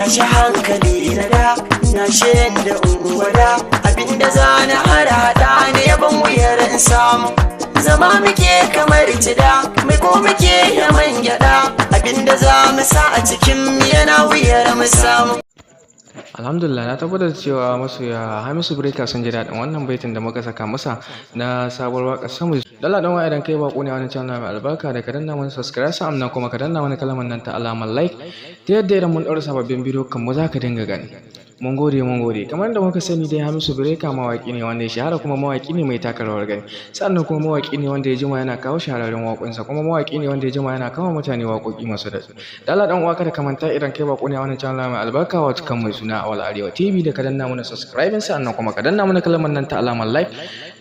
Tashi hankali na da na da unguwada abinda zana harhaɗa ne yaban wuyar in samu zama muke kamar cida mai ko muke yaman gyada abinda za mu sa a cikin yana wuyar mu samu. Alhamdulillah, na tabbatar cewa masoya Hamisu Breaker sun ji daɗin wannan baitin da muka saka masa na sabuwar waƙar Samu. Dala dan idan kai bako ne wani channel mai albarka da ka danna mana subscribe sannan kuma ka danna mana kalmar nan ta alamar like ta yadda idan mun ɗaura sababbin bidiyo kan mu za ka dinga gani. Mun gode kamar da muka sani dai Hamisu Breaker mawaki ne wanda ya shahara kuma mawaki ne mai taka rawar gani sannan kuma mawaki ne wanda ya jima yana kawo shahararrun waƙoƙinsa kuma mawaki ne wanda ya jima yana kawo mutane waƙoƙi masu daɗi. Dala dan uwa kada ka manta idan kai bako ne wani channel mai albarka wato kan mai suna Awal Arewa TV da ka danna mana subscribe sannan kuma ka danna mana kalmar nan ta alamar like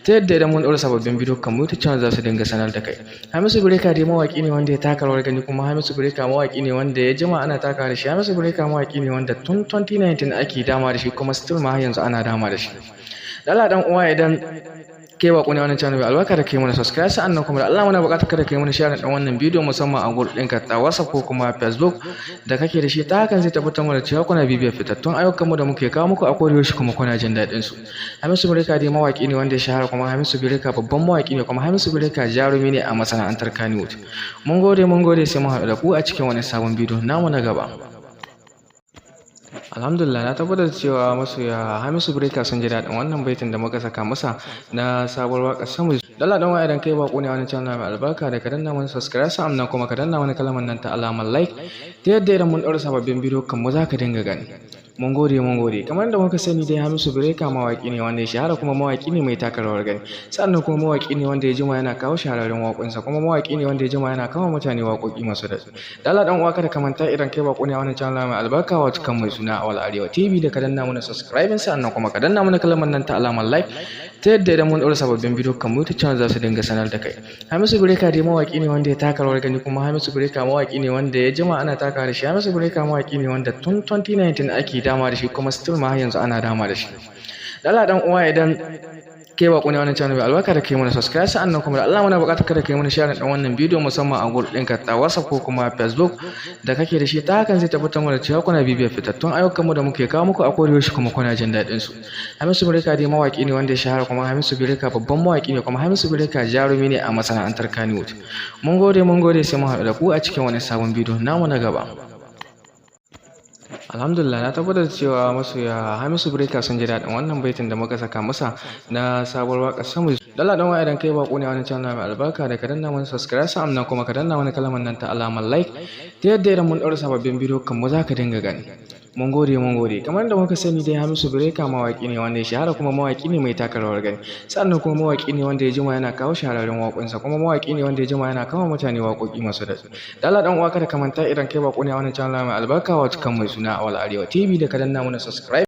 ta yadda idan mun ɗaura sababbin bidiyo kan mu ta channel za su dinga sanar da kai. Hamisu Breaker dai mawaki ne wanda ya taka rawar gani kuma Hamisu Breaker mawaki ne wanda ya jima ana taka da shi. Hamisu Breaker mawaki ne wanda tun 2019 ake dama da shi kuma still ma har yanzu ana dama da shi. Dala dan uwa idan kai bako ne wannan channel albarka da kai mana subscribe sannan kuma da Allah muna buƙatar kada kai mana share dan wannan bidiyo musamman a group ɗinka ta WhatsApp ko kuma Facebook da kake da shi ta hakan zai tabbatar mana cewa kuna bibiyar fitattun ayyukan mu da muke kawo muku a koda yaushe kuma kuna jin daɗin su. Hamisu Breaker dai mawaki ne wanda ya shahara kuma Hamisu Breaker babban mawaki ne kuma Hamisu Breaker jarumi ne a masana'antar Kannywood. Mun gode sai mu haɗu da ku a cikin wani sabon bidiyo namu na gaba. Alhamdulillah, na tabbatar cewa masoya Hamisu Breaker sun ji daɗin wannan baitin da muka saka masa na sabuwar waƙar Samu. Dala dan idan kai bako ne wani channel mai albarka da ka danna mana subscribe sannan kuma ka danna mana kalmar nan ta alamar like ta yadda idan mun ɗaura sababbin bidiyo kan mu za ka dinga gani. Mun gode kamar da muka sani dai Hamisu Breaker mawaki ne wanda ya shahara kuma mawaki ne mai taka rawar gani sannan kuma mawaki ne wanda ya jima yana kawo shahararrun waƙoƙinsa kuma mawaki ne wanda ya jima yana kawo mutane waƙoƙi masu daɗi. Dala dan uwa kada ka manta idan kai bako ne wani channel mai albarka wato kan mai suna Awal Arewa TV da ka danna mana subscribe sannan kuma ka danna mana kalmar nan ta alamar like ta yadda idan mun ɗaura sababbin bidiyo kan mu ta channel za su dinga sanar da kai. Hamisu Breaker dai mawaki ne wanda ya taka rawar gani kuma Hamisu Breaker mawaki ne wanda ya jima ana taka da shi. Hamisu Breaker mawaki ne wanda tun 2019 ake dama da shi kuma still ma har yanzu ana dama da shi. Dala dan uwa idan kai bako ne wannan channel mai albarka da kai mana subscribe sannan kuma da Allah muna buƙatar kada kai mana share dan wannan bidiyo musamman a group ɗinka ta WhatsApp ko kuma Facebook da kake da shi ta hakan zai tabbatar mana cewa kuna bibiyar fitattun ayyukan mu da muke kawo muku a koda yaushe kuma kuna jin daɗin su. Hamisu Breaker dai mawaki ne wanda ya shahara kuma Hamisu Breaker babban mawaki ne kuma Hamisu Breaker jarumi ne a masana'antar Kannywood. Mun gode sai mu haɗu da ku a cikin wani sabon bidiyo namu na gaba. Alhamdulillah, na tabbatar cewa masoya Hamisu Breaker sun ji daɗin wannan baitin da muka saka masa na sabuwar waƙar Samu. Dala dan idan kai bako ne wani channel mai albarka da ka danna mana subscribe sannan kuma ka danna mana kalmar nan ta alamar like ta yadda idan mun ɗaura sababbin bidiyo kan mu za ka dinga gani. Mun gode kamar da muka sani dai Hamisu Breaker mawaki ne wanda ya shahara kuma mawaki ne mai taka rawar gani sannan kuma mawaki ne wanda ya jima yana kawo shahararrun waƙoƙinsa kuma mawaki ne wanda ya jima yana kawo mutane waƙoƙi masu daɗi. Dala dan uwa kada ka manta idan kai bako ne wani channel mai albarka wato kan mai suna Awal Arewa TV da ka danna mana subscribe